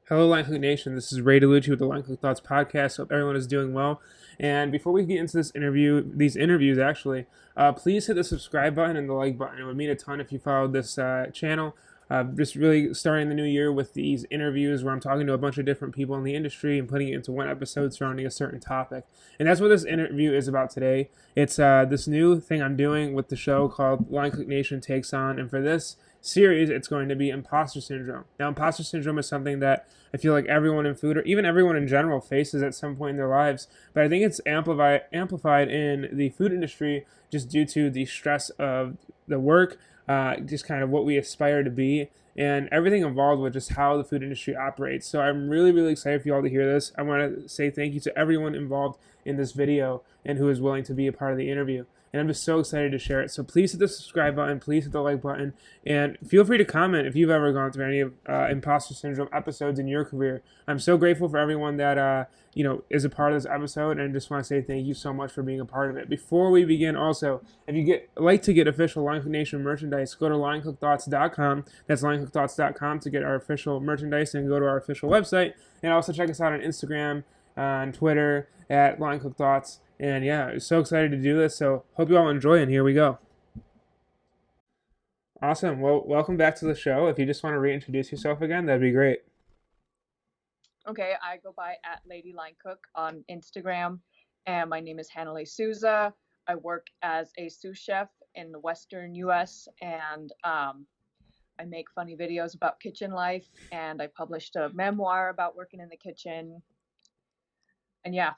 Hello, Line Cook Nation. This is Ray DeLucci with the Line Cook Thoughts podcast. Hope everyone is doing well. And before we get into these interviews actually, please hit the subscribe button and the like button. It would mean a ton if you followed this channel. Just really starting the new year with these interviews where I'm talking to a bunch of different people in the industry and putting it into one episode surrounding a certain topic. And that's what this interview is about today. It's this new thing I'm doing with the show called Line Cook Nation Takes On. And for this series, it's going to be Imposter Syndrome. Now, Imposter Syndrome is something that I feel like everyone in food, or even everyone in general, faces at some point in their lives. But I think it's amplified in the food industry just due to the stress of the work, just kind of what we aspire to be, and everything involved with just how the food industry operates. So I'm really, really excited for you all to hear this. I want to say thank you to everyone involved in this video and who is willing to be a part of the interview. And I'm just so excited to share it. So please hit the subscribe button, please hit the like button, and feel free to comment if you've ever gone through any of Imposter Syndrome episodes in your career. I'm so grateful for everyone that is a part of this episode, and just want to say thank you so much for being a part of it. Before we begin, also, if you like to get official Line Cook Nation merchandise, go to linecookthoughts.com. That's linecookthoughts.com to get our official merchandise, and go to our official website, and also check us out on Instagram and Twitter at Line Cook Thoughts. And yeah, so excited to do this. So hope you all enjoy, and here we go. Awesome. Well, welcome back to the show. If you just want to reintroduce yourself again, that'd be great. Okay, I go by at Lady Line Cook on Instagram, and my name is Hannah Souza. I work as a sous chef in the Western U.S., and I make funny videos about kitchen life, and I published a memoir about working in the kitchen. And yeah,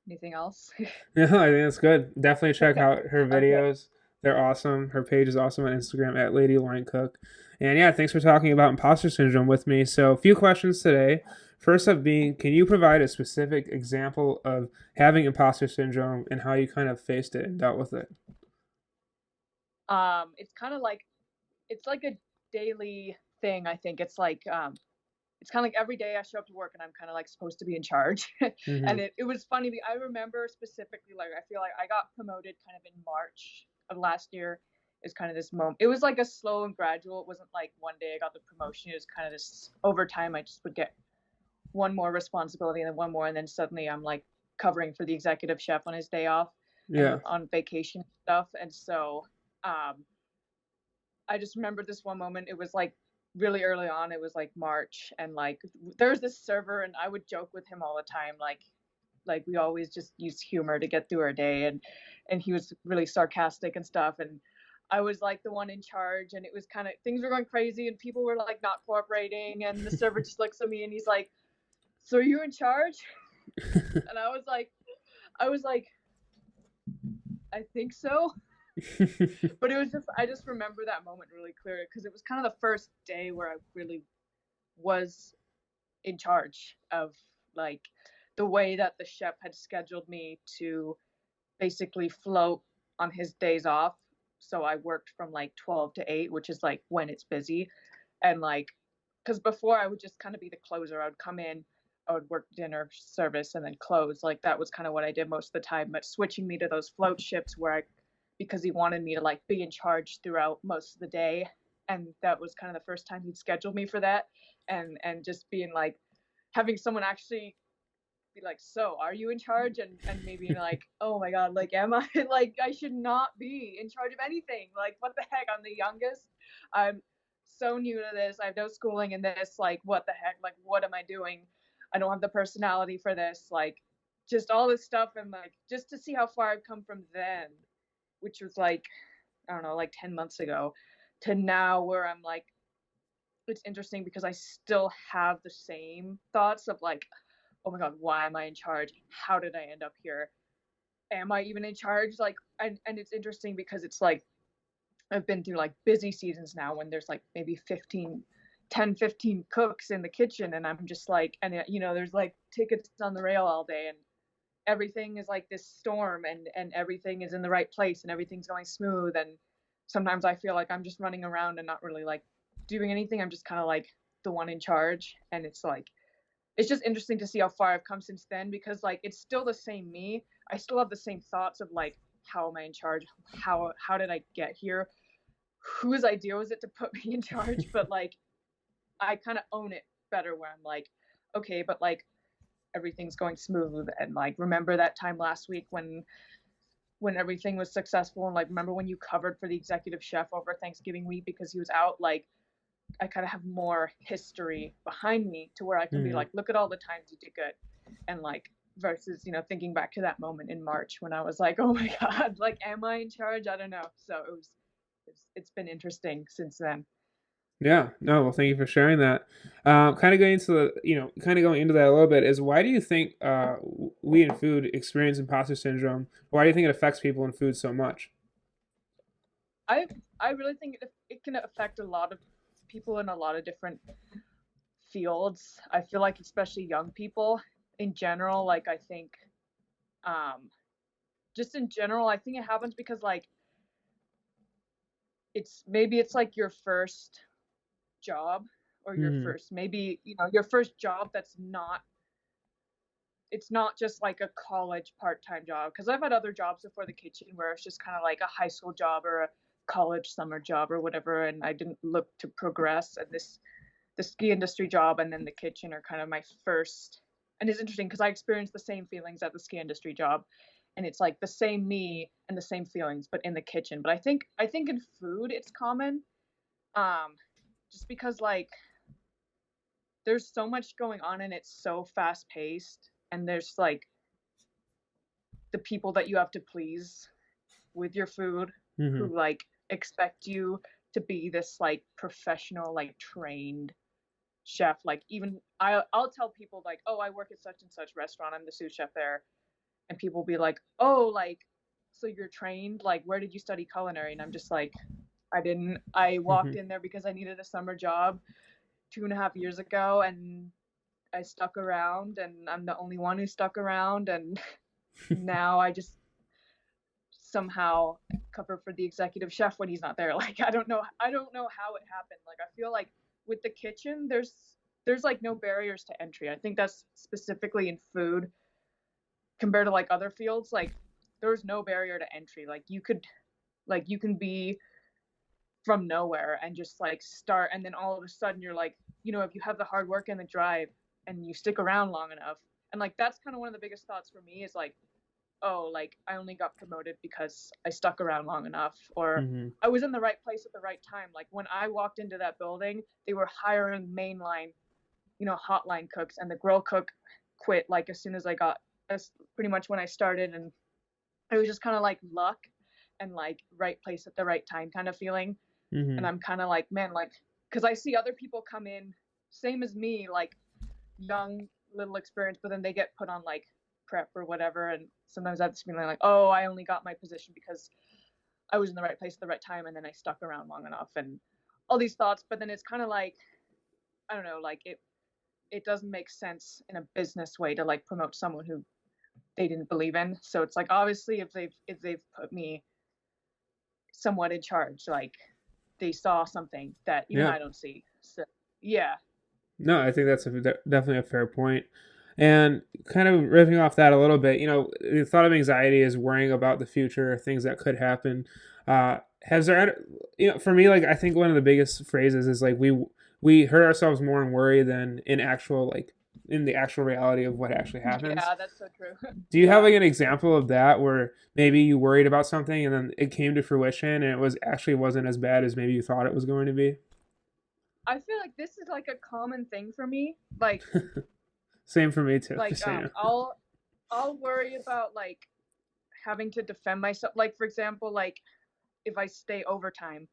anything else? No, I think that's good. Definitely check Okay. out her Okay. videos. They're awesome. Her page is awesome on Instagram at Lady Line Cook. And yeah, thanks for talking about imposter syndrome with me. So, a few questions today. First up being, can you provide a specific example of having imposter syndrome and how you kind of faced it and dealt with it? It's kind of like it's like a daily thing. I think it's like it's kind of like every day I show up to work and I'm kind of like supposed to be in charge. Mm-hmm. And it was funny. I remember specifically, like, I feel like I got promoted kind of in March of last year. Is kind of this moment. It was like a slow and gradual. It wasn't like one day I got the promotion. It was kind of this over time. I just would get one more responsibility and then one more. And then suddenly I'm like covering for the executive chef on his day off and Yeah. on vacation and stuff. And so I just remember this one moment. It was like really early on. It was like March, and like there's this server, and I would joke with him all the time, like we always just use humor to get through our day, and he was really sarcastic and stuff, and I was like the one in charge, and it was kind of things were going crazy, and people were like not cooperating, and the server just looks at me and he's like, "So are you in charge?" And I was like, "I think so." But it was just I just remember that moment really clearly because it was kind of the first day where I really was in charge of like the way that the chef had scheduled me to basically float on his days off. So I worked from like 12 to 8, which is like when it's busy. And like, because before I would just kind of be the closer. I would come in, I would work dinner service and then close. Like that was kind of what I did most of the time. But switching me to those float shifts where because he wanted me to like be in charge throughout most of the day. And that was kind of the first time he'd scheduled me for that. And just being like, having someone actually be like, "So are you in charge?" And maybe like, "Oh my god, like am I?" Like I should not be in charge of anything. Like what the heck, I'm the youngest, I'm so new to this, I have no schooling in this, like what the heck, like what am I doing? I don't have the personality for this, like just all this stuff. And like just to see how far I've come from then, which was like, I don't know, like 10 months ago, to now where I'm like, it's interesting because I still have the same thoughts of like, oh my god, why am I in charge? How did I end up here? Am I even in charge? Like, and it's interesting because it's like I've been through like busy seasons now when there's like maybe 15 cooks in the kitchen, and I'm just like, and there's like tickets on the rail all day, and everything is like this storm, and everything is in the right place, and everything's going smooth. And sometimes I feel like I'm just running around and not really like doing anything. I'm just kind of like the one in charge, and it's like it's just interesting to see how far I've come since then, because like it's still the same me. I still have the same thoughts of like, how am I in charge? How did I get here? Whose idea was it to put me in charge? But like I kind of own it better where I'm like, okay, but like everything's going smooth, and like remember that time last week when everything was successful, and like remember when you covered for the executive chef over Thanksgiving week because he was out. Like I kind of have more history behind me to where I can be Mm-hmm. like, look at all the times you did good, and like versus thinking back to that moment in March when I was like, oh my god, like am I in charge? I don't know. So it's been interesting since then. Yeah, no, well, thank you for sharing that. Kind of going into kind of going into that a little bit is why do you think we in food experience imposter syndrome? Why do you think it affects people in food so much? I I really think it can affect a lot of people in a lot of different fields. I feel like especially young people in general. Like I think um, just in general, I think it happens because like it's like your first job, or your Mm-hmm. first maybe your first job that's not it's not just like a college part-time job, because I've had other jobs before the kitchen where it's just kind of like a high school job or a college summer job or whatever, and I didn't look to progress. And the ski industry job and then the kitchen are kind of my first. And it's interesting because I experienced the same feelings at the ski industry job, and it's like the same me and the same feelings but in the kitchen. But I think in food it's common, um just because like there's so much going on and it's so fast paced, and there's like the people that you have to please with your food Mm-hmm. who like expect you to be this like professional, like trained chef. Like even I'll tell people like, oh, I work at such and such restaurant, I'm the sous chef there, and people will be like, oh, like so you're trained, like where did you study culinary? And I'm just like, I didn't. I Mm-hmm. walked in there because I needed a summer job 2.5 years ago, and I stuck around, and I'm the only one who stuck around, and now I just somehow cover for the executive chef when he's not there. Like I don't know how it happened. Like I feel like with the kitchen there's like no barriers to entry. I think that's specifically in food compared to like other fields. Like there's no barrier to entry. Like you can be from nowhere and just like start, and then all of a sudden you're like, if you have the hard work and the drive and you stick around long enough. And like that's kind of one of the biggest thoughts for me is like, oh, like I only got promoted because I stuck around long enough, or Mm-hmm. I was in the right place at the right time. Like when I walked into that building, they were hiring mainline, hotline cooks, and the grill cook quit like as soon as I got, as pretty much when I started. And it was just kind of like luck and like right place at the right time kind of feeling. Mm-hmm. And I'm kind of like, man, like, because I see other people come in same as me, like young, little experience, but then they get put on like prep or whatever. And sometimes that's feeling like, oh, I only got my position because I was in the right place at the right time, and then I stuck around long enough, and all these thoughts. But then it's kind of like, I don't know, like it doesn't make sense in a business way to like promote someone who they didn't believe in. So it's like obviously if they've put me somewhat in charge, like they saw something that even Yeah. I don't see. So yeah. No, I think that's definitely a fair point. And kind of riffing off that a little bit, the thought of anxiety is worrying about the future, things that could happen. Has there, for me, like I think one of the biggest phrases is like we hurt ourselves more in worry than in the actual reality of what actually happens. Yeah, that's so true. Do you have Yeah. like an example of that where maybe you worried about something and then it came to fruition and it was actually wasn't as bad as maybe you thought it was going to be? I feel like this is like a common thing for me. Like Same for me too, like just so you know. I'll worry about like having to defend myself. Like for example, like if I stay overtime,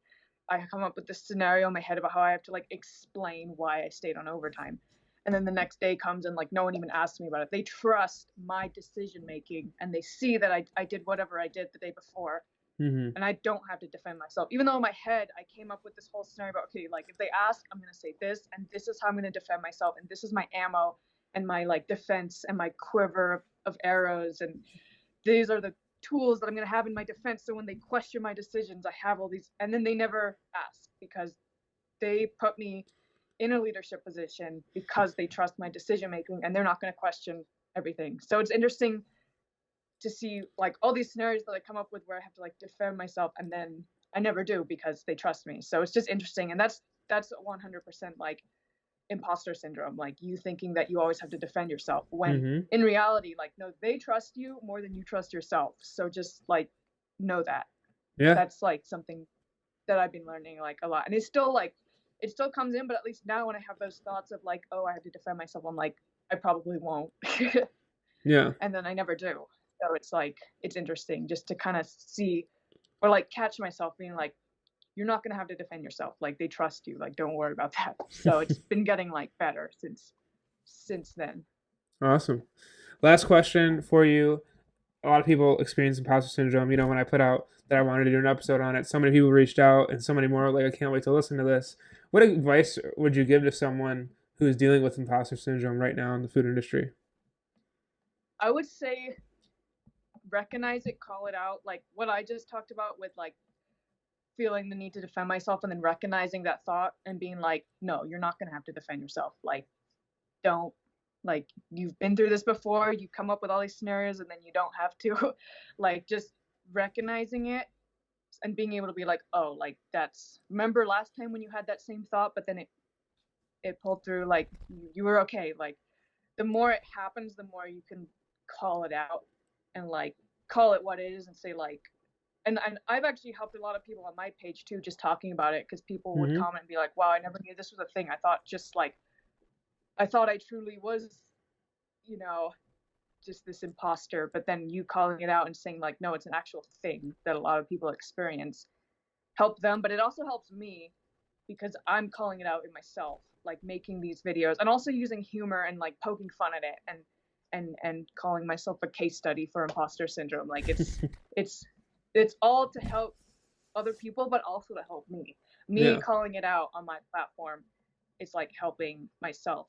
I come up with this scenario in my head about how I have to like explain why I stayed on overtime. And then the next day comes and like no one even asks me about it. They trust my decision making, and they see that I did whatever I did the day before, Hmm. and I don't have to defend myself. Even though in my head I came up with this whole scenario about, okay, like if they ask, I'm gonna say this, and this is how I'm gonna defend myself, and this is my ammo and my like defense and my quiver of arrows, and these are the tools that I'm gonna have in my defense. So when they question my decisions, I have all these, and then they never ask because they put me in a leadership position because they trust my decision making, and they're not gonna question everything. So it's interesting to see like all these scenarios that I come up with where I have to like defend myself, and then I never do because they trust me. So it's just interesting, and that's 100% like imposter syndrome, like you thinking that you always have to defend yourself when Mm-hmm. in reality, like, no, they trust you more than you trust yourself. So just like know that. Yeah. That's like something that I've been learning like a lot. And it's still like it still comes in, but at least now when I have those thoughts of like, oh, I have to defend myself, I'm like, I probably won't. Yeah. And then I never do. So it's like it's interesting just to kind of see or like catch myself being like, you're not gonna have to defend yourself. Like they trust you. Like don't worry about that. So it's been getting like better since then. Awesome. Last question for you. A lot of people experience imposter syndrome. You know, when I put out that I wanted to do an episode on it, so many people reached out and so many more. Like, I can't wait to listen to this. What advice would you give to someone who's dealing with imposter syndrome right now in the food industry? I would say recognize it, call it out, like what I just talked about with like feeling the need to defend myself and then recognizing that thought and being like, no, you're not gonna have to defend yourself. Like, don't like you've been through this before, you come up with all these scenarios and then you don't have to. Like just recognizing it and being able to be like, oh, like that's remember last time when you had that same thought, but then it pulled through, like you were okay. Like the more it happens, the more you can call it out and like call it what it is and say like and I've actually helped a lot of people on my page too, just talking about it because people would Mm-hmm. comment and be like, wow, I never knew this was a thing. I thought just like I thought I truly was, you know, just this imposter, but then you calling it out and saying like, no, it's an actual thing that a lot of people experience, help them, but it also helps me because I'm calling it out in myself, like making these videos and also using humor and like poking fun at it and calling myself a case study for imposter syndrome. Like it's it's all to help other people, but also to help me. Me Yeah. calling it out on my platform is like helping myself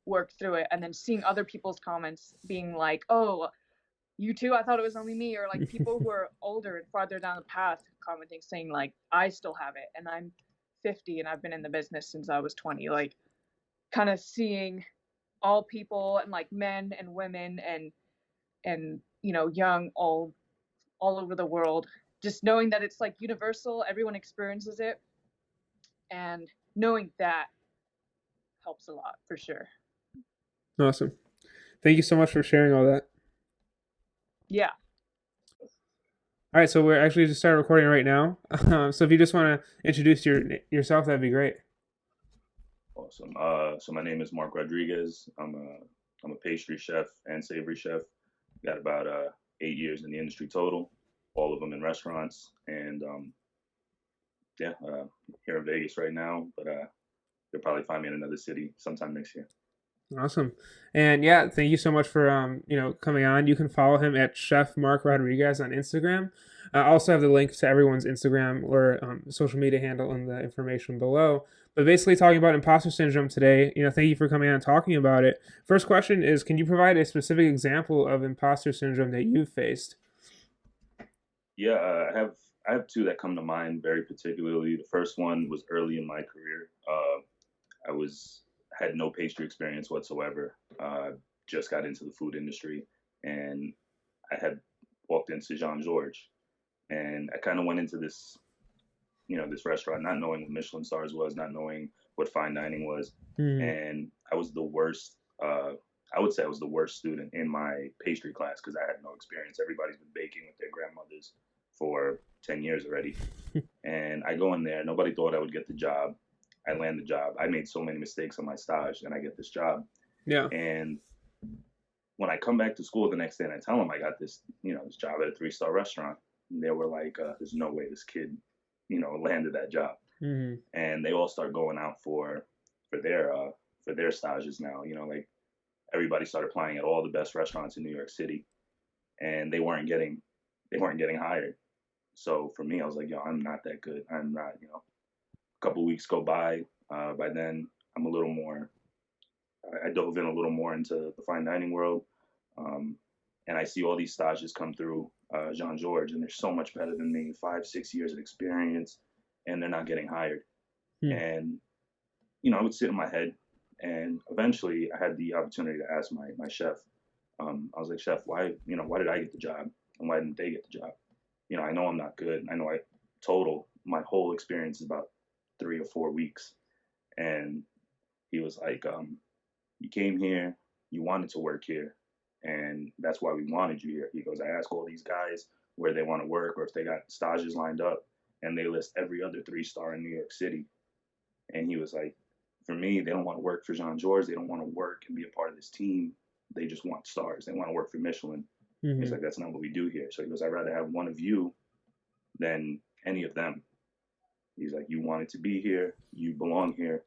work through it, and then seeing other people's comments being like, oh, you too, I thought it was only me, or like people who are older and farther down the path commenting saying like, I still have it and I'm 50 and I've been in the business since I was 20. Like kind of seeing all people and like men and women and you know, young, old, all over the world, just knowing that it's like universal, everyone experiences it, and knowing that helps a lot for sure. Awesome. Thank you so much for sharing all that. Yeah. All right, so we're actually just started recording right now. So if you just want to introduce yourself, that'd be great. Awesome. So my name is Mark Rodriguez. I'm a pastry chef and savory chef. Got about 8 years in the industry total, all of them in restaurants. And yeah, here in Vegas right now, but you'll probably find me in another city sometime next year. Awesome. And yeah, thank you so much for coming on. You can follow him at Chef Mark Rodriguez on Instagram. I also have the link to everyone's Instagram or social media handle in the information below. But basically talking about imposter syndrome today, thank you for coming on and talking about it. First question is, can you provide a specific example of imposter syndrome that you've faced? Yeah, I have two that come to mind very particularly. The first one was early in my career. I was had no pastry experience whatsoever. Just got into the food industry, and I had walked into Jean Georges, and I kind of went into this restaurant not knowing what Michelin stars was, not knowing what fine dining was, Hmm. and I was the worst. I would say I was the worst student in my pastry class because I had no experience. Everybody's been baking with their grandmothers for 10 years already. And I go in there, nobody thought I would get the job. I land the job. I made so many mistakes on my stage, and I get this job. Yeah. And when I come back to school the next day and I tell them I got this job at a 3-star restaurant, they were like, "There's no way this kid, landed that job." Hmm. And they all start going out for their for their stages now. Like everybody started applying at all the best restaurants in New York City, and they weren't getting hired. So for me, I was like, "Yo, I'm not that good. I'm not." A couple weeks go by. By then, I'm a little more. I dove in a little more into the fine dining world, um, and I see all these stages come through Jean Georges, and they're so much better than me, 5, 6 years of experience, and they're not getting hired. Hmm. And I would sit in my head, and eventually, I had the opportunity to ask my chef. I was like, "Chef, why did I get the job, and why didn't they get the job? I know I'm not good. I know my whole experience is about 3 or 4 weeks, and He was like, you came here, you wanted to work here, and that's why we wanted you here. He goes, I ask all these guys where they want to work or if they got stages lined up, and they list every other 3-star in New York City. And he was like, for me, they don't want to work for Jean Georges. They don't want to work and be a part of this team. They just want stars. They want to work for Michelin. He's like, that's not what we do here. So he goes, I'd rather have one of you than any of them. He's like, you wanted to be here. You belong here.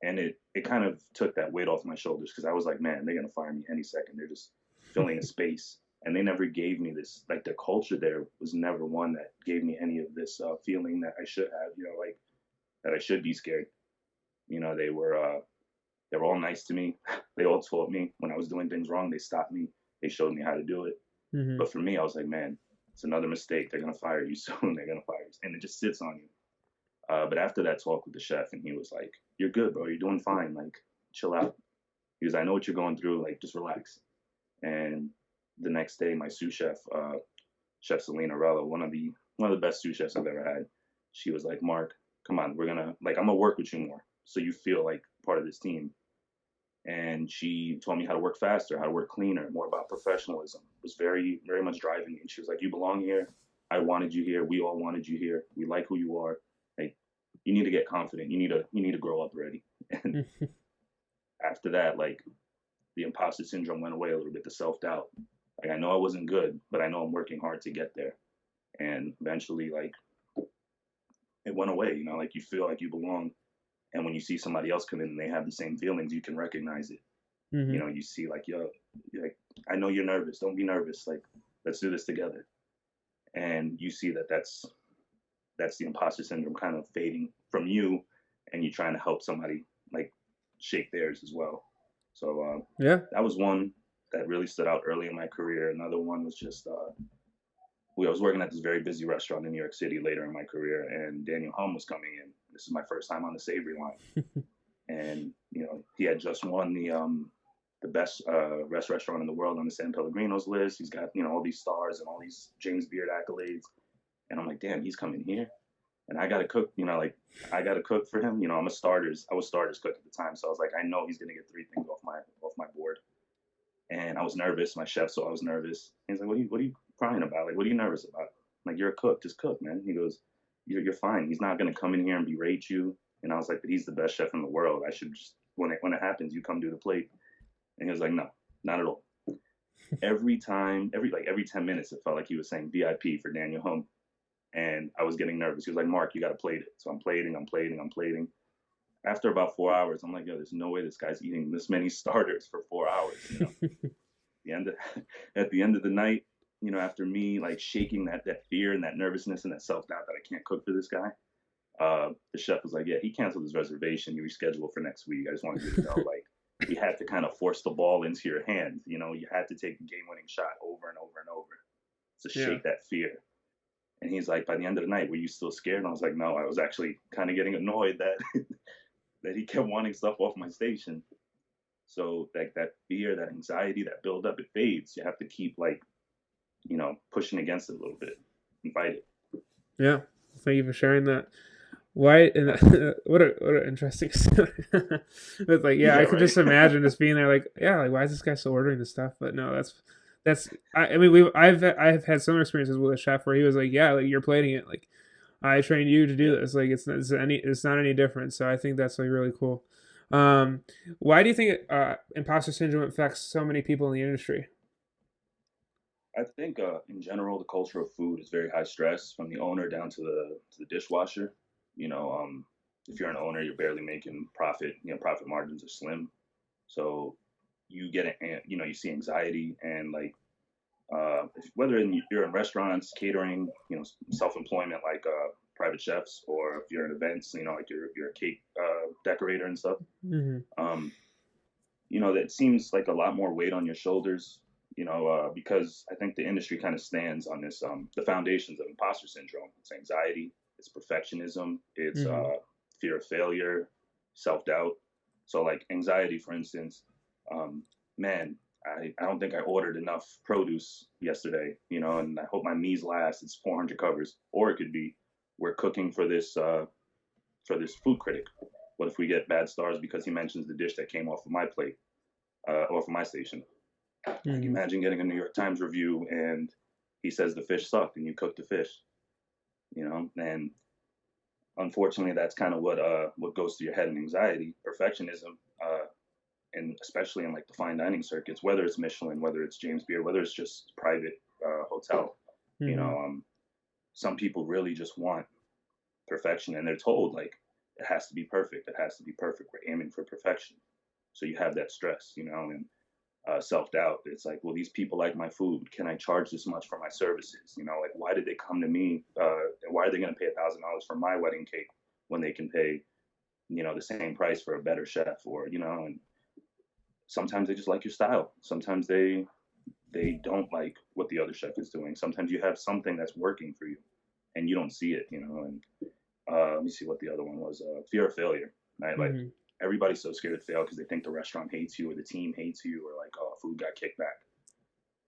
And it kind of took that weight off my shoulders because I was like, man, they're going to fire me any second. They're just filling a space. And they never gave me this, like the culture there was never one that gave me any of this feeling that I should have, like that I should be scared. They were all nice to me. They all taught me when I was doing things wrong. They stopped me. They showed me how to do it. But for me, I was like, man, it's another mistake. They're going to fire you soon. They're going to fire you. And it just sits on you. But after that talk with the chef, and he was like, you're good, bro. You're doing fine. Like, chill out. He goes, I know what you're going through. Like, just relax. And the next day, my sous chef, Chef Selena Rello, one of the best sous chefs I've ever had, she was like, Mark, come on, I'm gonna work with you more so you feel like part of this team. And she told me how to work faster, how to work cleaner, more about professionalism. It was very, very much driving me. And she was like, you belong here. I wanted you here. We all wanted you here. We like who you are. Like, you need to get confident. You need to grow up already. And after that, like, the imposter syndrome went away a little bit, the self-doubt. Like, I know I wasn't good, but I know I'm working hard to get there. And eventually, like, it went away, like you feel like you belong. And when you see somebody else come in and they have the same feelings, you can recognize it. You see like, yo, like, I know you're nervous. Don't be nervous. Like, let's do this together. And you see that's the imposter syndrome kind of fading from you, and you're trying to help somebody like shake theirs as well. So that was one that really stood out early in my career. Another one was just I was working at this very busy restaurant in New York City later in my career, and Daniel Hum was coming in. This is my first time on the savory line, and he had just won the best restaurant in the world on the San Pellegrino's list. He's got all these stars and all these James Beard accolades, and I'm like, damn, he's coming here, and I gotta cook. I gotta cook for him. I was starters cook at the time, so I was like, I know he's gonna get 3 things off my board, and I was nervous. My chef saw I was nervous. He's like, what are you crying about? Like, what are you nervous about? I'm like, you're a cook, just cook, man. He goes, you're fine. He's not going to come in here and berate you. And I was like, but he's the best chef in the world. I should just, when it happens, you come do the plate. And he was like, no, not at all. Every 10 minutes, it felt like he was saying VIP for Daniel Hum. And I was getting nervous. He was like, Mark, you got to plate it. So I'm plating. After about 4 hours, I'm like, yo, there's no way this guy's eating this many starters for 4 hours. At the end of the night, after me like shaking that fear and that nervousness and that self-doubt that I can't cook for this guy, the chef was like, yeah, he canceled his reservation. You reschedule for next week. I just wanted you to know, like, we had to kind of force the ball into your hands. You had to take a game-winning shot over and over and over to shake that fear. And he's like, by the end of the night, were you still scared? And I was like, no, I was actually kind of getting annoyed that that he kept wanting stuff off my station. So that fear, that anxiety, that buildup, it fades. You have to keep pushing against it a little bit and fight it. Yeah, thank you for sharing that. Why? And what an interesting story. It's like, I could just imagine just being there, like, like, why is this guy still ordering this stuff? But no, that's. I mean, I've had similar experiences with a chef where he was like, like, you're plating it, like, I trained you to do this. Like, it's not any different. So I think that's like really cool. Why do you think imposter syndrome affects so many people in the industry? I think in general, the culture of food is very high stress, from the owner down to the dishwasher. If you're an owner, you're barely making profit. Profit margins are slim, so you get you see anxiety and like whether you're in restaurants, catering, self-employment like private chefs, or if you're in events, like you're a cake decorator and stuff. That seems like a lot more weight on your shoulders. Because I think the industry kind of stands on this, the foundations of imposter syndrome. It's anxiety, it's perfectionism, it's fear of failure, self-doubt. So like anxiety, for instance, man, I don't think I ordered enough produce yesterday, and I hope my mise last. It's 400 covers. Or it could be, we're cooking for this food critic, What if we get bad stars because he mentions the dish that came off of my plate, off of my station? Like, Mm-hmm. imagine getting a New York Times review and he says the fish sucked and you cooked the fish, and unfortunately that's kind of what goes through your head in anxiety, perfectionism, and especially in like the fine dining circuits, whether it's Michelin, whether it's James Beard, whether it's just private hotel. You Mm-hmm. know, some people really just want perfection, and they're told like it has to be perfect. It has to be perfect. We're aiming for perfection, so you have that stress, and self doubt. It's like, well, these people like my food. Can I charge this much for my services? Like, why did they come to me? And why are they going to pay $1,000 for my wedding cake when they can pay, the same price for a better chef? Or and sometimes they just like your style. Sometimes they don't like what the other chef is doing. Sometimes you have something that's working for you, and you don't see it. And let me see what the other one was. Fear of failure. Right? Like, Mm-hmm. everybody's so scared to fail because they think the restaurant hates you or the team hates you, or like, oh, food got kicked back.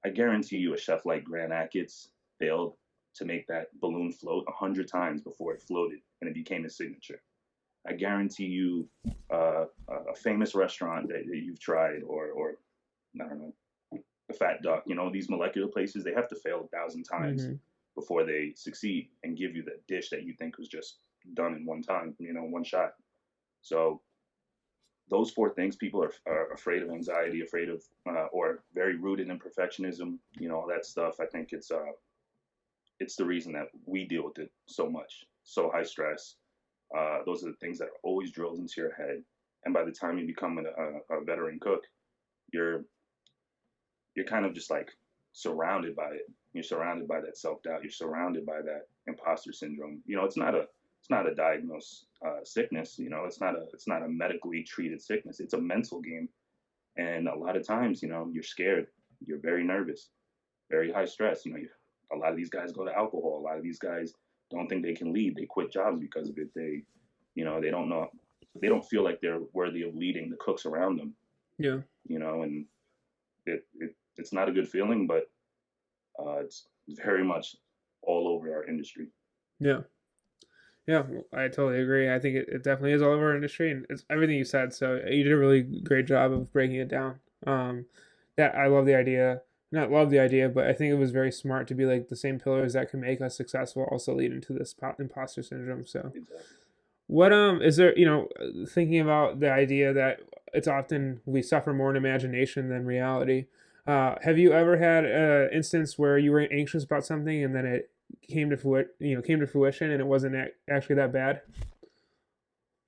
I guarantee you a chef like Grant Achatz failed to make that balloon float 100 times before it floated and it became his signature. I guarantee you a famous restaurant that you've tried, or I don't know, the Fat Duck, these molecular places, they have to fail 1,000 times Mm-hmm. before they succeed and give you the dish that you think was just done in one time, one shot. So those four things, people are afraid of anxiety, afraid of, or very rooted in perfectionism, all that stuff. I think it's the reason that we deal with it so much, so high stress. Those are the things that are always drilled into your head. And by the time you become a veteran cook, you're kind of just like surrounded by it. You're surrounded by that self doubt. You're surrounded by that imposter syndrome. It's not a diagnosed sickness. It's not a medically treated sickness. It's a mental game. And a lot of times, you're scared. You're very nervous, very high stress. A lot of these guys go to alcohol. A lot of these guys don't think they can lead. They quit jobs because of it. They don't know. They don't feel like they're worthy of leading the cooks around them. Yeah. And it's not a good feeling, but it's very much all over our industry. Yeah. Yeah, well, I totally agree. I think it definitely is all over our industry, and it's everything you said. So you did a really great job of breaking it down. That I love the idea. Not love the idea, but I think it was very smart to be like the same pillars that can make us successful also lead into this imposter syndrome. So, Exactly. what is there? Thinking about the idea that it's often we suffer more in imagination than reality. Have you ever had an instance where you were anxious about something and then it came to fruition and it wasn't actually that bad?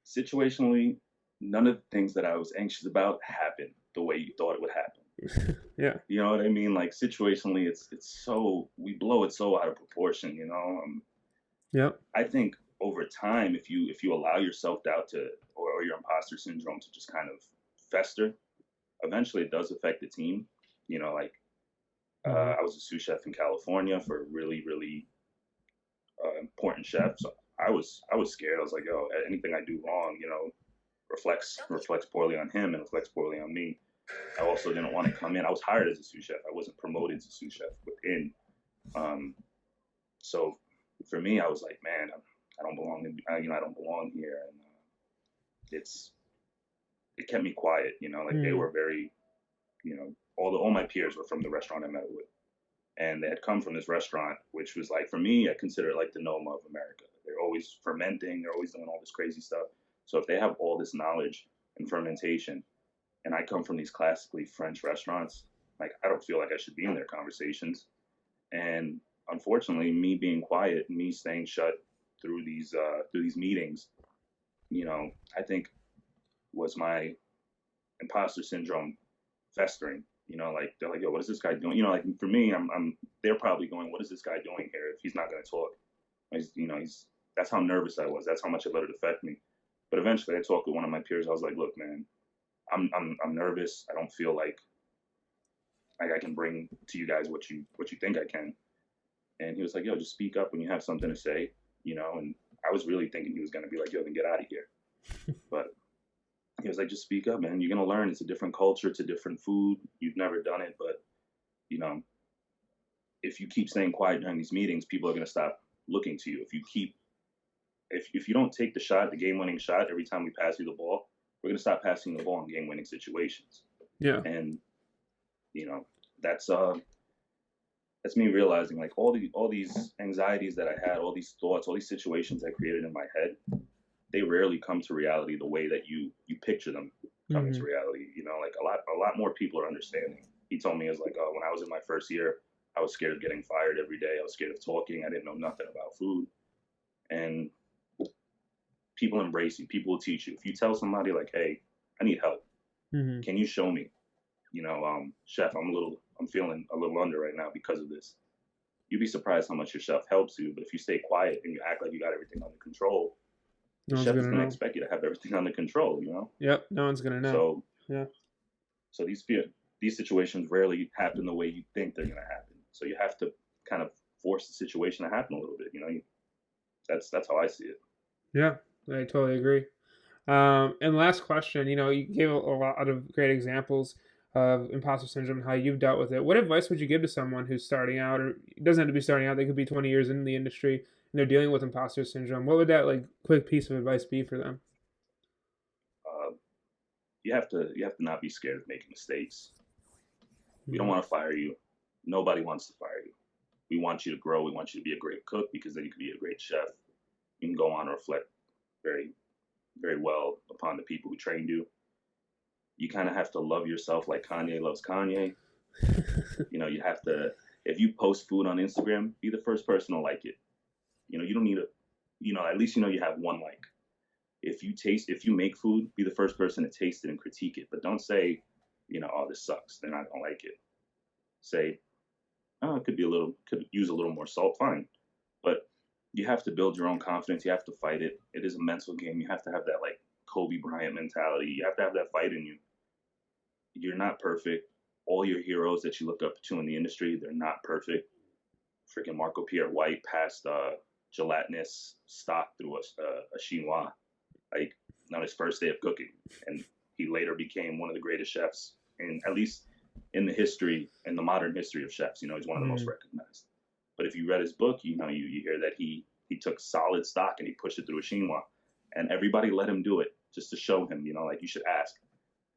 Situationally, none of the things that I was anxious about happened the way you thought it would happen. Yeah. You know what I mean? Like, situationally, it's so, we blow it so out of proportion. Yep. I think over time, if you allow your self doubt or your imposter syndrome to just kind of fester, eventually it does affect the team. Like, Hmm. I was a sous chef in California for a really, really important chef. So I was scared. I was like, yo, anything I do wrong, reflects poorly on him and reflects poorly on me. I also didn't want to come in. I was hired as a sous chef. I wasn't promoted to sous chef within. Um, so for me, I was like, man, I don't belong. I don't belong here, and it kept me quiet. Like, they Mm. were very, all my peers were from the restaurant I met with, and they had come from this restaurant, which was like, for me, I consider it like the Noma of America. They're always fermenting. They're always doing all this crazy stuff. So if they have all this knowledge in fermentation, and I come from these classically French restaurants, like, I don't feel like I should be in their conversations. And unfortunately, me being quiet, me staying shut through these meetings, I think was my imposter syndrome festering. Like, they're like, yo, what is this guy doing? Like, for me, they're probably going, what is this guy doing here if he's not going to talk? He's that's how nervous I was. That's how much it let it affect me. But eventually, I talked with one of my peers. I was like, look, man, I'm nervous. I don't feel like I can bring to you guys what you think I can. And he was like, yo, just speak up when you have something to say, And I was really thinking he was gonna be like, yo, then get out of here. But he was like, just speak up, man. You're gonna learn. It's a different culture. It's a different food. You've never done it, but you know, if you keep staying quiet during these meetings, people are gonna stop looking to you. If you keep if you don't take the shot, the game-winning shot every time we pass you the ball, we're gonna stop passing the ball in game-winning situations. Yeah. And you know, that's me realizing like all these anxieties that I had, all these thoughts, all these situations I created in my head, they rarely come to reality the way that you picture them coming to reality. You know, like a lot more people are understanding. He told me, is like, oh, when I was in my first year, I was scared of getting fired every day. I was scared of talking. I didn't know nothing about food. And people embrace you. People will teach you. If you tell somebody like, hey, I need help. Can you show me? You know, chef, I'm feeling a little under right now because of this. You'd be surprised how much your chef helps you. But if you stay quiet and you act like you got everything under control, the chef is going to expect you to have everything under control, you know? Yep, no one's going to know. So these situations rarely happen the way you think they're going to happen. So you have to kind of force the situation to happen a little bit, you know? That's how I see it. Yeah, I totally agree. And last question, you know, you gave a lot of great examples of imposter syndrome and how you've dealt with it. What advice would you give to someone who's starting out, or it doesn't have to be starting out, they could be 20 years in the industry and they're dealing with imposter syndrome? What would that like quick piece of advice be for them? You have to not be scared of making mistakes. We don't want to fire you. Nobody wants to fire you. We want you to grow. We want you to be a great cook, because then you can be a great chef. You can go on and reflect very, very well upon the people who trained you. You kind of have to love yourself like Kanye loves Kanye. You know, you have to, if you post food on Instagram, be the first person to like it. You know, you don't need at least you have one like. If you make food, be the first person to taste it and critique it. But don't say, oh, this sucks, they're not gonna like it. Say, oh, it could use a little more salt, fine. But you have to build your own confidence. You have to fight it. It is a mental game. You have to have that like Kobe Bryant mentality. You have to have that fight in you. You're not perfect. All your heroes that you look up to in the industry, they're not perfect. Freaking Marco Pierre White passed gelatinous stock through a chinois, like on his first day of cooking, and he later became one of the greatest chefs at least in the modern history of chefs. He's one of the most recognized. But if you read his book, you hear that he took solid stock and he pushed it through a chinois, and everybody let him do it just to show him, like, you should ask.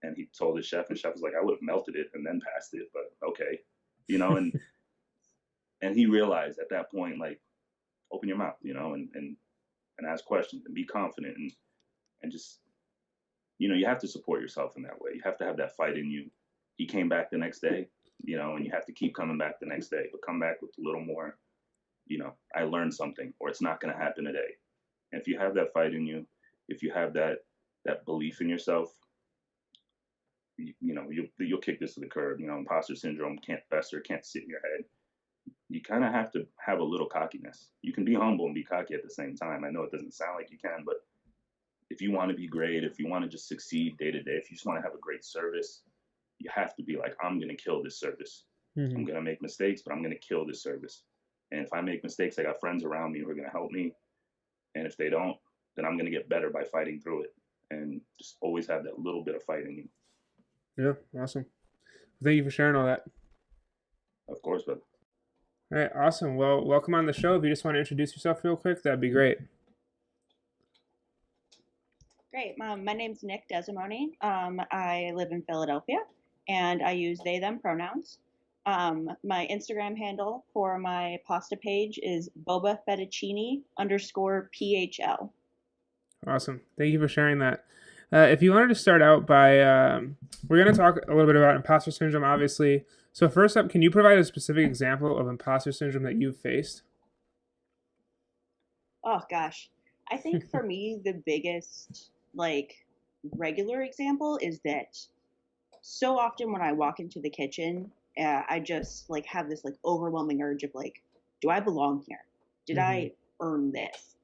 And he told his chef, and the chef was like, I would have melted it and then passed it, but okay, and he realized at that point, like, open your mouth, and ask questions and be confident, and just, you have to support yourself in that way. You have to have that fight in you. He came back the next day, and you have to keep coming back the next day, but come back with a little more, I learned something, or it's not going to happen today. And if you have that fight in you, if you have that belief in yourself, you'll kick this to the curb. Imposter syndrome can't fester, can't sit in your head. You kind of have to have a little cockiness. You can be humble and be cocky at the same time. I know it doesn't sound like you can, but if you want to be great, if you want to just succeed day to day, if you just want to have a great service, you have to be like, I'm going to kill this service. I'm going to make mistakes, but I'm going to kill this service. And if I make mistakes, I got friends around me who are going to help me. And if they don't, then I'm going to get better by fighting through it. And just always have that little bit of fight in you. Yeah, awesome. Thank you for sharing all that. Of course, brother. All right, awesome. Well, welcome on the show. If you just want to introduce yourself real quick, that'd be great. Great. My name's Nick Desimoni. I live in Philadelphia, and I use they, them pronouns. My Instagram handle for my pasta page is Boba Fettuccine _PHL. Awesome. Thank you for sharing that. If you wanted to start out by, we're going to talk a little bit about imposter syndrome, obviously. So first up, can you provide a specific example of imposter syndrome that you've faced? Oh, gosh. I think for me, the biggest, regular example is that so often when I walk into the kitchen, I just, have this, overwhelming urge of, do I belong here? Did I earn this?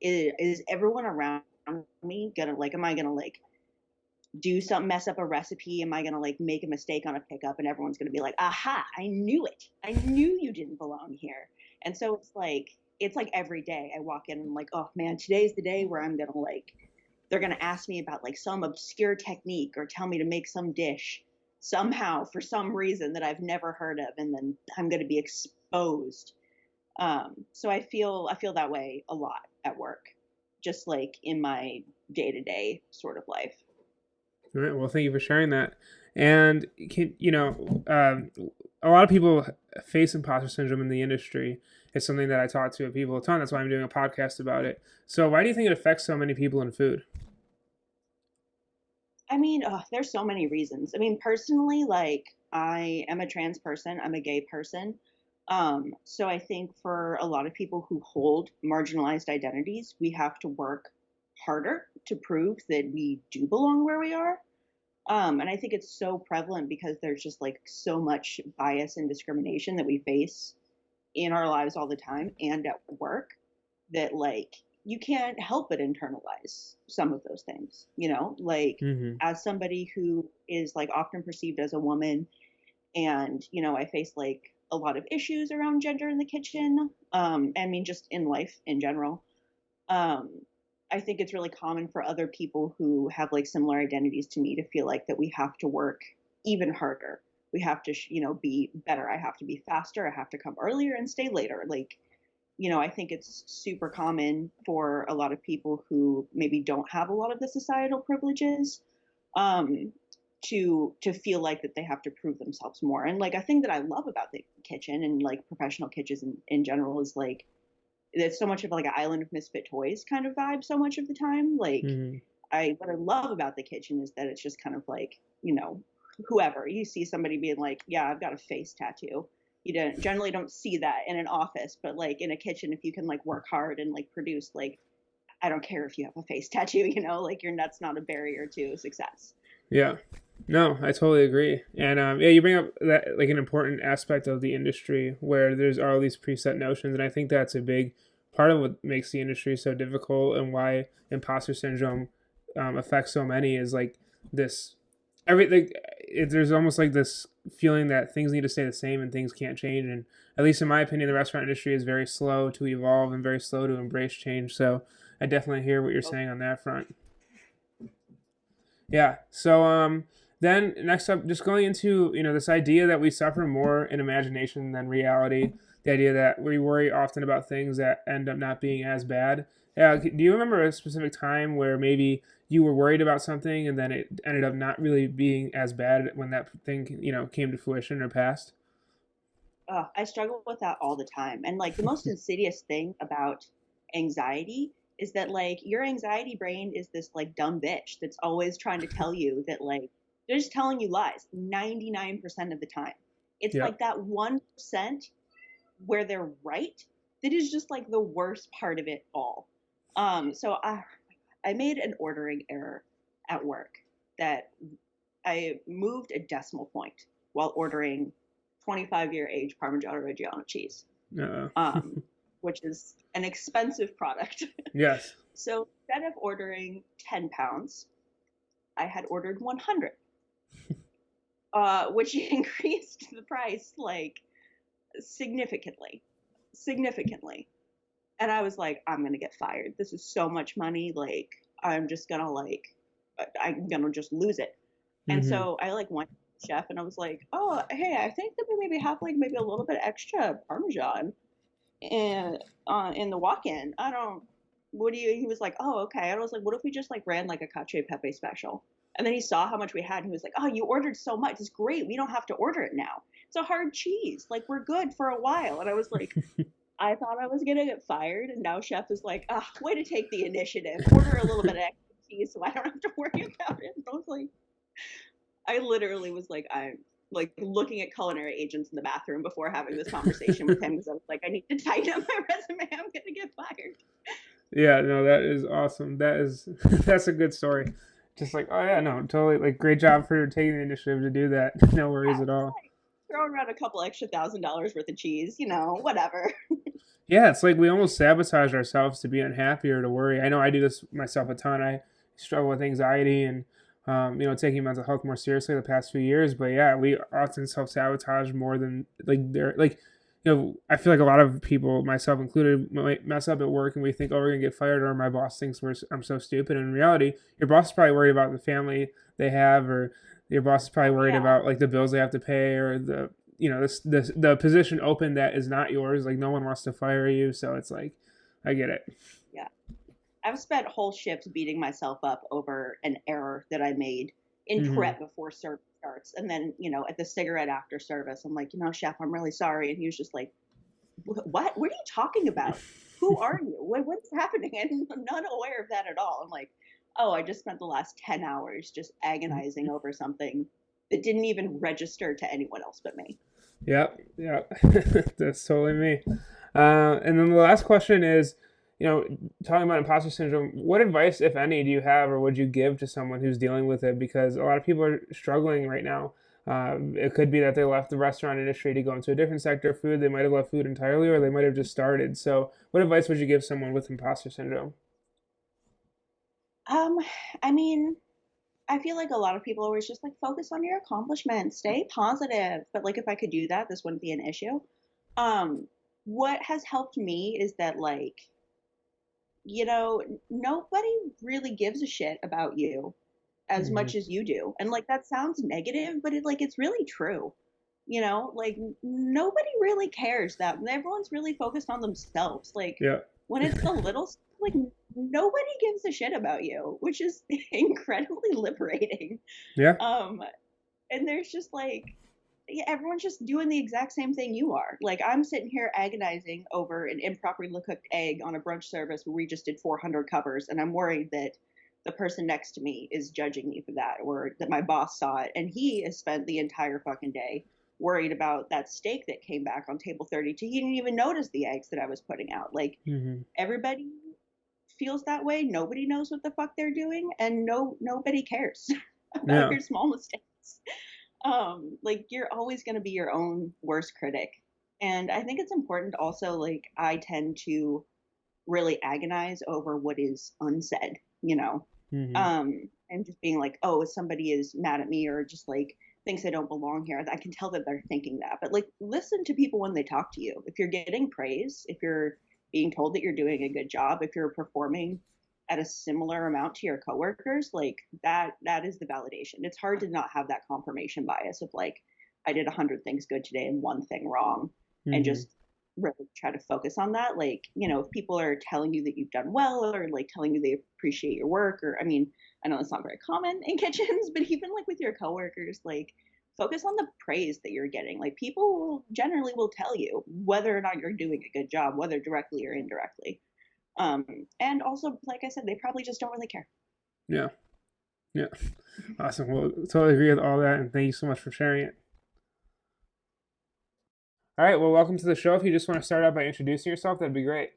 Is everyone around me gonna, am I gonna, do something, mess up a recipe? Am I gonna, make a mistake on a pickup and everyone's gonna be like, aha, I knew it. I knew you didn't belong here. And so it's like every day I walk in and I'm like, oh man, today's the day where I'm gonna they're gonna ask me about some obscure technique or tell me to make some dish somehow for some reason that I've never heard of, and then I'm gonna be exposed. So I feel that way a lot. at work, just like in my day-to-day sort of life. All right. Well, thank you for sharing that. And a lot of people face imposter syndrome in the industry. It's something that I talk to people a ton. That's why I'm doing a podcast about it. So, why do you think it affects so many people in food? I mean, there's so many reasons. I mean, personally, like I am a trans person, I'm a gay person. So I think for a lot of people who hold marginalized identities, we have to work harder to prove that we do belong where we are. And I think it's so prevalent because there's just like so much bias and discrimination that we face in our lives all the time and at work that like you can't help but internalize some of those things, like Mm-hmm. as somebody who is like often perceived as a woman and, I face like a lot of issues around gender in the kitchen. I mean, just in life in general. Um, I think it's really common for other people who have like similar identities to me to feel like that we have to work even harder. We have to, be better. I have to be faster. I have to come earlier and stay later. Like, I think it's super common for a lot of people who maybe don't have a lot of the societal privileges, um, to feel like that they have to prove themselves more. And like, a thing that I love about the kitchen and like professional kitchens in general is like, it's so much of like an island of misfit toys kind of vibe so much of the time. Like Mm-hmm. what I love about the kitchen is that it's just kind of like, whoever you see somebody being like, yeah, I've got a face tattoo. You generally don't see that in an office, but like in a kitchen, if you can like work hard and like produce, like, I don't care if you have a face tattoo, like that's not a barrier to success. Yeah. No, I totally agree. And yeah, you bring up that like an important aspect of the industry where there's all these preset notions, and I think that's a big part of what makes the industry so difficult and why imposter syndrome affects so many is like this everything. There's almost like this feeling that things need to stay the same and things can't change. And at least in my opinion, the restaurant industry is very slow to evolve and very slow to embrace change. So I definitely hear what you're saying on that front. Yeah. So then next up, just going into this idea that we suffer more in imagination than reality. The idea that we worry often about things that end up not being as bad. Yeah. Do you remember a specific time where maybe you were worried about something and then it ended up not really being as bad when that thing came to fruition or passed? I struggle with that all the time. And like the most insidious thing about anxiety is that like your anxiety brain is this like dumb bitch that's always trying to tell you that like they're just telling you lies 99% of the time. It's Yeah. like that 1% where they're right that is just like the worst part of it all. So I made an ordering error at work that I moved a decimal point while ordering 25-year age Parmigiano Reggiano cheese, Uh. which is an expensive product. Yes. So instead of ordering 10 pounds, I had ordered 100, which increased the price like significantly. And I was like, I'm going to get fired. This is so much money. Like, I'm just going to I'm going to just lose it. And Mm-hmm. so I like went to the chef and I was like, oh, hey, I think that we maybe have like maybe a little bit extra Parmesan in the walk-in. He was like, oh, okay. And I was like, what if we just like ran like a cacio e pepe special? And then he saw how much we had and he was like, oh, you ordered so much. It's great. We don't have to order it now. It's a hard cheese. Like, we're good for a while. And I was like, I thought I was going to get fired. And now chef is like, way to take the initiative. Order a little bit of extra cheese so I don't have to worry about it. And I was like, I literally was like, I'm like looking at culinary agents in the bathroom before having this conversation with him because I was like, I need to tighten up my resume. I'm going to get fired. Yeah, no, that is awesome. That's a good story. Just like, oh yeah, no, totally. Like, great job for taking the initiative to do that. No worries at all. Like, throwing around a couple extra $1,000 worth of cheese, whatever. Yeah, it's like we almost sabotage ourselves to be unhappy or to worry. I know I do this myself a ton. I struggle with anxiety and taking mental health more seriously the past few years. But yeah, we often self sabotage more than like they're like. I feel like a lot of people, myself included, might mess up at work and we think, oh, we're gonna get fired, or my boss thinks I'm so stupid. And in reality, your boss is probably worried about the family they have, or your boss is probably worried Yeah. about like the bills they have to pay, or the position open that is not yours. Like, no one wants to fire you, so it's like I get it. Yeah. I've spent whole shifts beating myself up over an error that I made in Mm-hmm. prep before service starts. And then, at the cigarette after service, I'm like, chef, I'm really sorry. And he was just like, what? What are you talking about? Who are you? What's happening? And I'm not aware of that at all. I'm like, oh, I just spent the last 10 hours just agonizing over something that didn't even register to anyone else but me. Yep. That's totally me. And then the last question is, talking about imposter syndrome, what advice, if any, do you have or would you give to someone who's dealing with it? Because a lot of people are struggling right now. It could be that they left the restaurant industry to go into a different sector of food. They might have left food entirely, or they might have just started. So, what advice would you give someone with imposter syndrome? I mean, I feel like a lot of people always just like focus on your accomplishments, stay positive. But like if I could do that, this wouldn't be an issue. What has helped me is that like, nobody really gives a shit about you as Mm-hmm. much as you do. And like that sounds negative, but it's really true. Like nobody really cares that everyone's really focused on themselves. Like Yeah. when it's the little like nobody gives a shit about you, which is incredibly liberating. Yeah. And there's just like everyone's just doing the exact same thing you are. Like I'm sitting here agonizing over an improperly cooked egg on a brunch service where we just did 400 covers, and I'm worried that the person next to me is judging me for that, or that my boss saw it, and he has spent the entire fucking day worried about that steak that came back on table 32. He didn't even notice the eggs that I was putting out. Like Mm-hmm. everybody feels that way. Nobody knows what the fuck they're doing, and nobody cares about Yeah. your small mistakes. Like you're always going to be your own worst critic. And I think it's important also, like I tend to really agonize over what is unsaid, Mm-hmm. and just being like, oh, if somebody is mad at me or just like thinks I don't belong here, I can tell that they're thinking that. But like listen to people when they talk to you. If you're getting praise, if you're being told that you're doing a good job, if you're performing at a similar amount to your coworkers, like that is the validation. It's hard to not have that confirmation bias of like I did 100 things good today and one thing wrong, and Mm-hmm. just really try to focus on that. Like, if people are telling you that you've done well or like telling you they appreciate your work, or I mean, I know it's not very common in kitchens, but even like with your coworkers, like focus on the praise that you're getting. Like people generally will tell you whether or not you're doing a good job, whether directly or indirectly. And also, like I said, they probably just don't really care. Yeah. Yeah. Awesome. Well, totally agree with all that, and thank you so much for sharing it. All right. Well, welcome to the show. If you just want to start out by introducing yourself, that'd be great.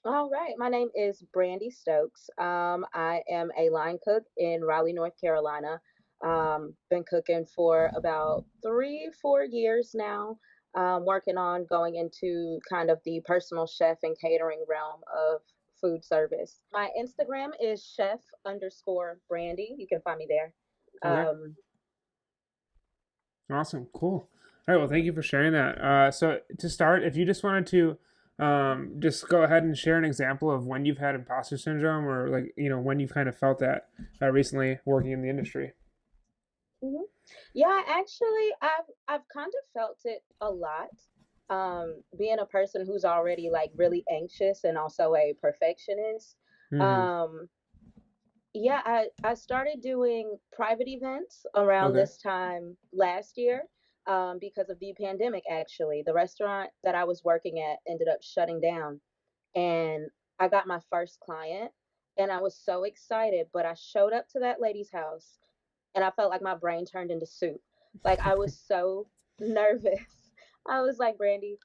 All right, my name is Brandy Stokes. I am a line cook in Raleigh, North Carolina. Been cooking for about 3, 4 years now. Working on going into kind of the personal chef and catering realm of food service. My Instagram is chef_Brandy. You can find me there. Okay. Um, Awesome. Cool. All right. Well, thank you for sharing that. So to start, if you just wanted to just go ahead and share an example of when you've had imposter syndrome, or like, when you've kind of felt that recently working in the industry. mhm. Yeah, actually, I've kind of felt it a lot. Being a person who's already like really anxious and also a perfectionist. Mm-hmm. Um, yeah, I started doing private events around Okay. this time last year, because of the pandemic. Actually, the restaurant that I was working at ended up shutting down, and I got my first client, and I was so excited. But I showed up to that lady's house, and I felt like my brain turned into soup. Like I was so nervous. I was like, Brandy,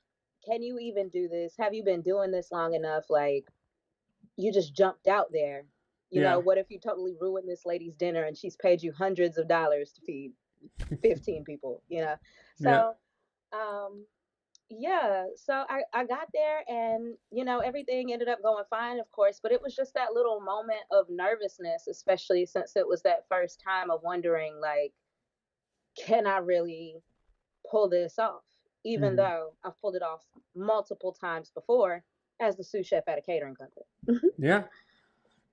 can you even do this? Have you been doing this long enough? Like you just jumped out there. Yeah. What if you totally ruin this lady's dinner and she's paid you hundreds of dollars to feed 15 people, Yeah. So, um, yeah, so I got there and, everything ended up going fine, of course, but it was just that little moment of nervousness, especially since it was that first time of wondering, like, can I really pull this off? Even Mm-hmm. though I've pulled it off multiple times before as the sous chef at a catering company. Yeah.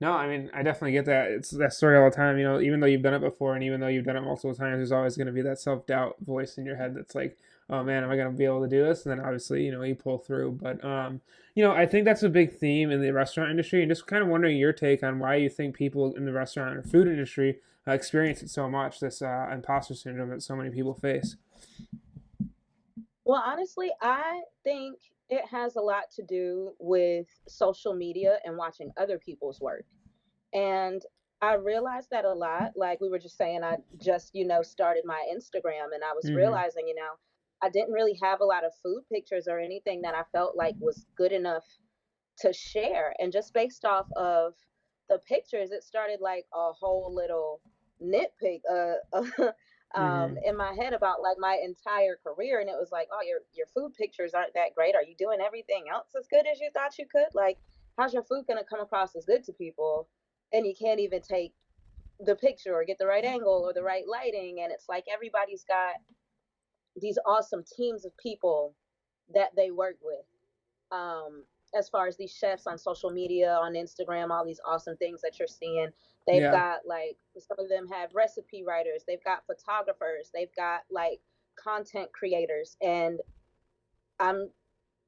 No, I mean, I definitely get that. It's that story all the time. Even though you've done it before, and even though you've done it multiple times, there's always going to be that self doubt voice in your head that's like, oh man, am I going to be able to do this? And then obviously, you pull through. But, I think that's a big theme in the restaurant industry. And just kind of wondering your take on why you think people in the restaurant or food industry experience it so much, this imposter syndrome that so many people face. Well, honestly, I think it has a lot to do with social media and watching other people's work. And I realized that a lot. Like we were just saying, I just, started my Instagram and I was Mm-hmm. realizing, I didn't really have a lot of food pictures or anything that I felt like was good enough to share. And just based off of the pictures, it started like a whole little nitpick Mm-hmm. in my head about like my entire career. And it was like, oh, your food pictures aren't that great. Are you doing everything else as good as you thought you could? Like, how's your food going to come across as good to people? And you can't even take the picture or get the right angle or the right lighting. And it's like everybody's got these awesome teams of people that they work with. um, as far as these chefs on social media, on Instagram, all these awesome things that you're seeing. They've Yeah. got like some of them have recipe writers, they've got photographers, they've got like content creators, and I'm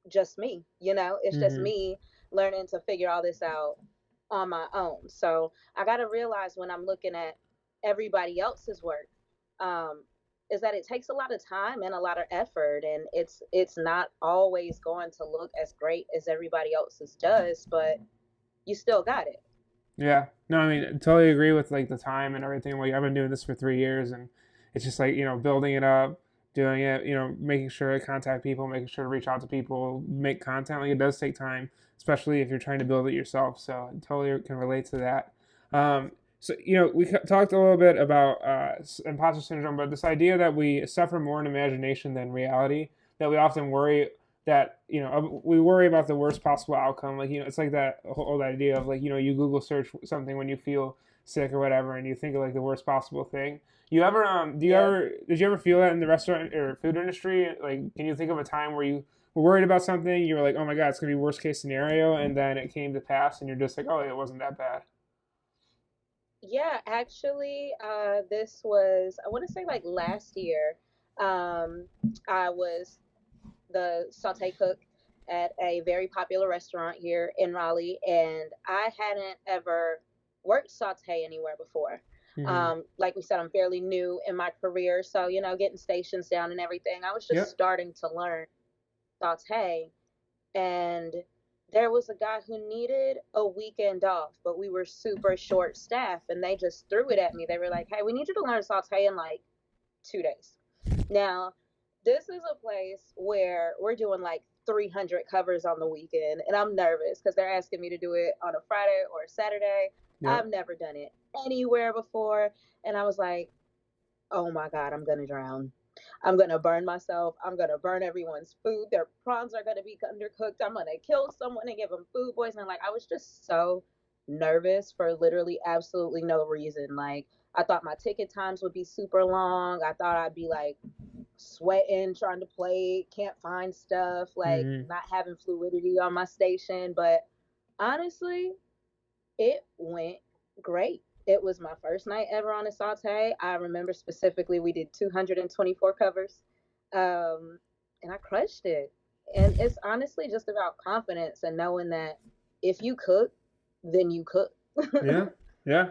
just me, it's just Mm-hmm. me learning to figure all this out on my own. So I got to realize when I'm looking at everybody else's work, um, is that it takes a lot of time and a lot of effort, and it's not always going to look as great as everybody else's does, but you still got it. Yeah. No, I mean, I totally agree with like the time and everything. Like I've been doing this for 3 years, and it's just like building it up, doing it, making sure to contact people, making sure to reach out to people, make content. Like it does take time, especially if you're trying to build it yourself. So I totally can relate to that. So we talked a little bit about imposter syndrome, but this idea that we suffer more in imagination than reality, that we often worry that we worry about the worst possible outcome. Like it's like that whole idea of like you Google search something when you feel sick or whatever, and you think of like the worst possible thing. You ever Yeah. did you ever feel that in the restaurant or food industry? Like, can you think of a time where you were worried about something, you were like, oh my god, it's gonna be worst case scenario, and then it came to pass, and you're just like, oh, it wasn't that bad. Yeah, actually, this was, I want to say like last year. Um, I was the saute cook at a very popular restaurant here in Raleigh, and I hadn't ever worked saute anywhere before. Mm-hmm. Like we said, I'm fairly new in my career, so getting stations down and everything. I was just Yep. starting to learn saute, and there was a guy who needed a weekend off, but we were super short staffed, and they just threw it at me. They were like, "Hey, we need you to learn saute in like 2 days." Now, this is a place where we're doing like 300 covers on the weekend, and I'm nervous because they're asking me to do it on a Friday or a Saturday. I've Yep. never done it anywhere before, and I was like, oh my God, I'm gonna drown. I'm gonna burn myself. I'm gonna burn everyone's food. Their prawns are gonna be undercooked. I'm gonna kill someone and give them food poisoning. Like, I was just so nervous for literally absolutely no reason. Like, I thought my ticket times would be super long. I thought I'd be like sweating, trying to play, can't find stuff, like Mm-hmm. not having fluidity on my station. But honestly, it went great. It was my first night ever on a saute. I remember specifically we did 224 covers, and I crushed it. And it's honestly just about confidence and knowing that if you cook, then you cook. Yeah. Yeah.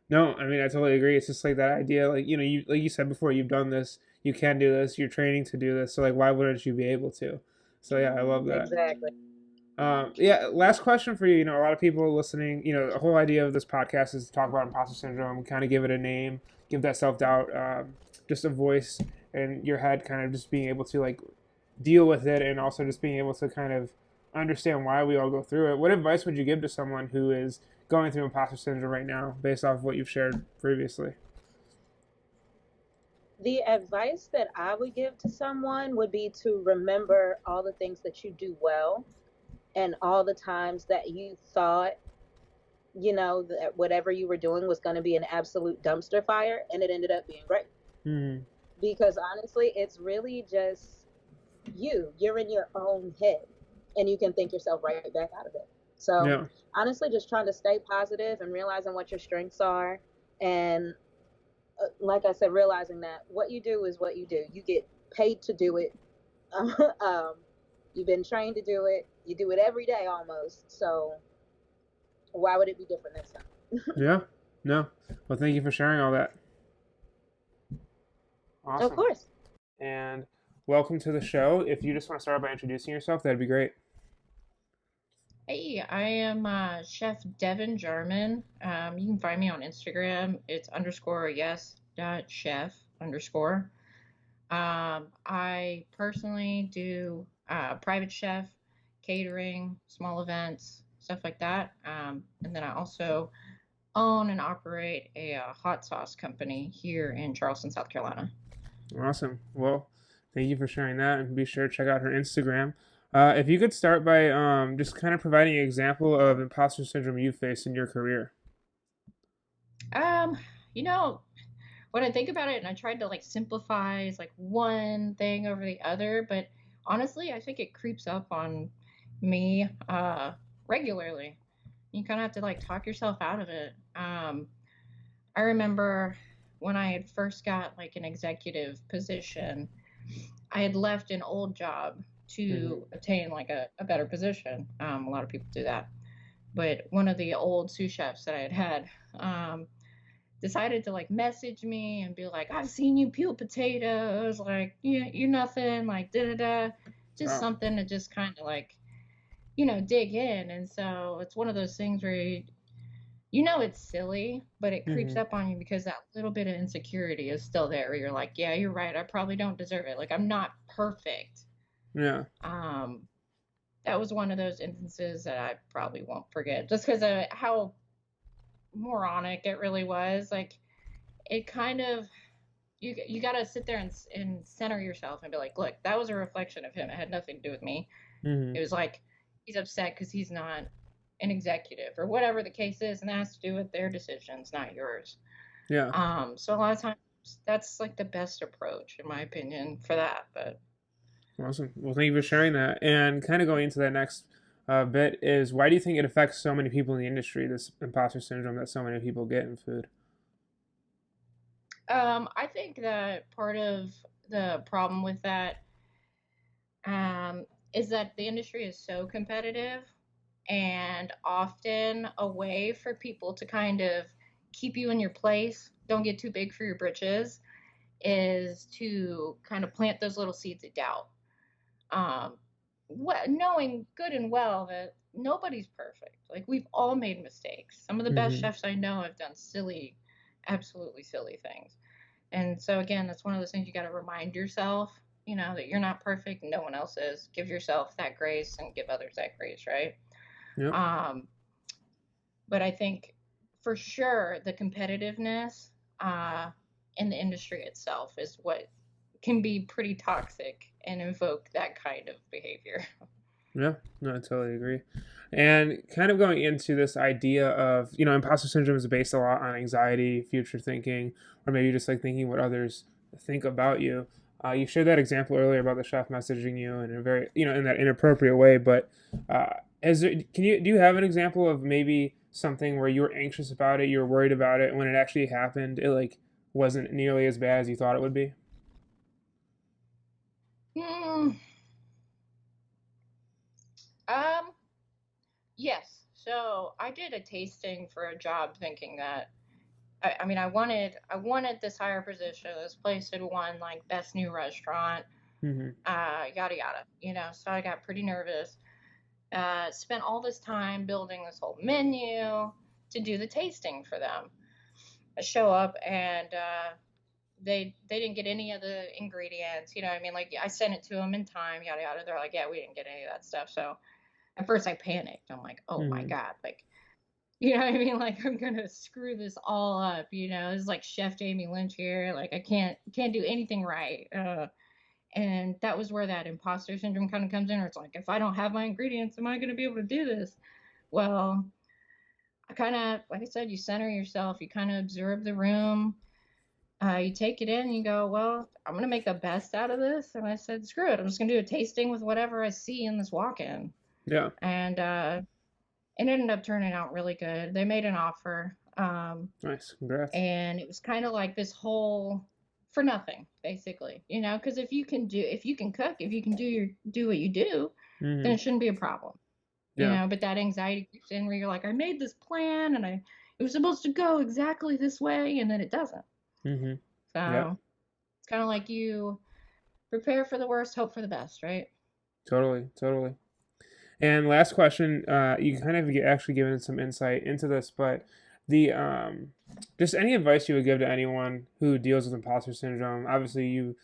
No, I mean I totally agree. It's just like that idea, like you like you said before, you've done this, you can do this, you're training to do this. So like, why wouldn't you be able to? So yeah, I love that. Exactly. Yeah, last question for you. A lot of people listening, the whole idea of this podcast is to talk about imposter syndrome, kind of give it a name, give that self doubt just a voice in your head, kind of just being able to like deal with it, and also just being able to kind of understand why we all go through it. What advice would you give to someone who is going through imposter syndrome right now, based off of what you've shared previously? The advice that I would give to someone would be to remember all the things that you do well and all the times that you thought that whatever you were doing was going to be an absolute dumpster fire, and it ended up being great. Mm-hmm. Because honestly, it's really just you're in your own head, and you can think yourself right back out of it. So Yeah. honestly, just trying to stay positive and realizing what your strengths are, and like I said, realizing that what you do is what you do. You get paid to do it. um, you've been trained to do it. You do it every day almost. So why would it be different this time? Yeah. No. Well, thank you for sharing all that. Of Awesome. course. And welcome to the show. If you just want to start by introducing yourself, that'd be great. Hey, I am Chef Devin Jarman. You can find me on Instagram. It's _yes.chef_. I personally do private chef, catering, small events, stuff like that. And then I also own and operate a hot sauce company here in Charleston, South Carolina. Awesome. Well, thank you for sharing that, and be sure to check out her Instagram. If you could start by just kind of providing an example of imposter syndrome you faced in your career. Um, you know, when I think about it, and I tried to like simplify it's like one thing over the other, but honestly, I think it creeps up on me regularly. You kind of have to like talk yourself out of it. I remember when I had first got like an executive position, I had left an old job to obtain like a better position. A lot of people do that. But one of the old sous chefs that I had decided to like message me and be like, I've seen you peel potatoes, like you're nothing, like da da da. Just Wow. something to just kind of like, dig in. And so it's one of those things where it's silly, but it creeps Mm-hmm. up on you because that little bit of insecurity is still there where you're like, yeah, you're right. I probably don't deserve it. Like I'm not perfect. Yeah. Um, that was one of those instances that I probably won't forget just because of how moronic it really was. Like it kind of, you got to sit there and center yourself and be like, look, that was a reflection of him. It had nothing to do with me. Mm-hmm. It was like he's upset because he's not an executive or whatever the case is, and that has to do with their decisions, not yours. Yeah. So a lot of times that's like the best approach in my opinion for that. But Awesome. Well, thank you for sharing that. And kind of going into that next bit is, why do you think it affects so many people in the industry, this imposter syndrome that so many people get in food? I think that part of the problem with that is that the industry is so competitive and often a way for people to kind of keep you in your place, don't get too big for your britches, is to kind of plant those little seeds of doubt. Um, knowing good and well that nobody's perfect. Like we've all made mistakes. Some of the best Mm-hmm. chefs I know have done silly, absolutely silly things. And so again, that's one of those things you got to remind yourself, that you're not perfect. No one else is. Give yourself that grace and give others that grace, right? Yep. But I think for sure the competitiveness in the industry itself is what can be pretty toxic and invoke that kind of behavior. Yeah, no, I totally agree. And kind of going into this idea of, imposter syndrome is based a lot on anxiety, future thinking, or maybe just like thinking what others think about you. You shared that example earlier about the chef messaging you in a very, in that inappropriate way. But do you have an example of maybe something where you were anxious about it, you were worried about it, and when it actually happened, it like wasn't nearly as bad as you thought it would be? Hmm. Um, yes. So I did a tasting for a job thinking that I mean I wanted this higher position. This place had won like best new restaurant, Mm-hmm. yada yada. So I got pretty nervous. Spent all this time building this whole menu to do the tasting for them. I show up and they didn't get any of the ingredients. You know what I mean? Like I sent it to them in time, yada yada. They're like, yeah, we didn't get any of that stuff. So at first I panicked. I'm like, oh my Mm-hmm. god, like you know what I mean? Like I'm gonna screw this all up. This is like Chef Jamie Lynch here. Like I can't do anything right. And that was where that imposter syndrome kind of comes in. Where it's like, if I don't have my ingredients, am I gonna be able to do this? Well, I kind of, like I said, you center yourself. You kind of observe the room. You take it in and you go, well, I'm going to make the best out of this. And I said, screw it. I'm just going to do a tasting with whatever I see in this walk-in. Yeah. And it ended up turning out really good. They made an offer. Nice. Congrats. And it was kind of like this whole for nothing, basically, because if you can cook, if you can do what you do, then Mm-hmm. it shouldn't be a problem, Yeah. but that anxiety kicks in where you're like, I made this plan and it was supposed to go exactly this way, and then it doesn't. Mm-hmm. Yep. So it's kind of like you prepare for the worst, hope for the best, right? Totally. Totally. And last question, you kind of actually given some insight into this, but the just any advice you would give to anyone who deals with imposter syndrome. Obviously, you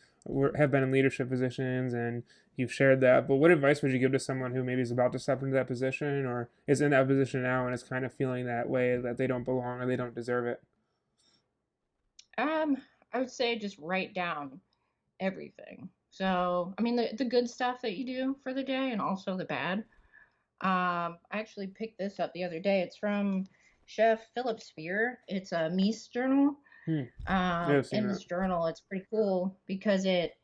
have been in leadership positions and you've shared that, but what advice would you give to someone who maybe is about to step into that position or is in that position now and is kind of feeling that way that they don't belong or they don't deserve it? Um, I would say just write down everything. So, I mean, the good stuff that you do for the day and also the bad. I actually picked this up the other day. It's from Chef Philip Spear. It's a Mies journal. Hmm. Yeah, I've seen In that. this journal, it's pretty cool because it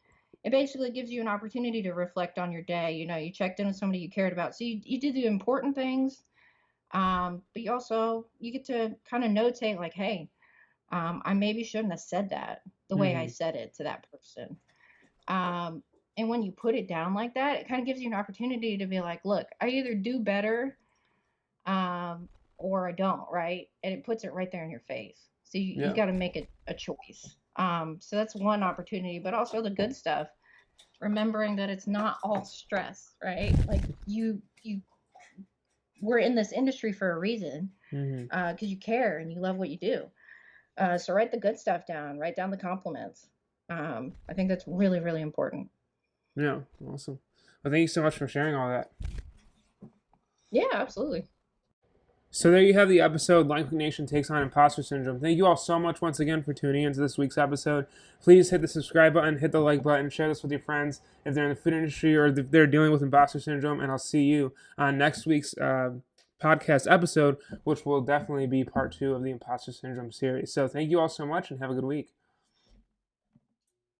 basically gives you an opportunity to reflect on your day. You checked in with somebody you cared about, so you did the important things. But you get to kind of notate like, hey, I maybe shouldn't have said that the way I Mm-hmm. said it to that person. Um, and when you put it down like that, it kind of gives you an opportunity to be like, look, I either do better, um, or I don't, right? And it puts it right there in your face. So you Yeah. got to make a choice. So that's one opportunity, but also the good stuff, remembering that it's not all stress, right? Like you we're in this industry for a reason, Mm-hmm. because you care and you love what you do. So write the good stuff down, write down the compliments. I think that's really, really important. Yeah. Awesome. Well, thank you so much for sharing all that. Yeah, absolutely. So there you have the episode. Line Cook Nation takes on imposter syndrome. Thank you all so much once again for tuning into this week's episode. Please hit the subscribe button, hit the like button, share this with your friends if they're in the food industry or if they're dealing with imposter syndrome. And I'll see you on next week's podcast episode, which will definitely be part 2 of the imposter syndrome series. So thank you all so much and have a good week.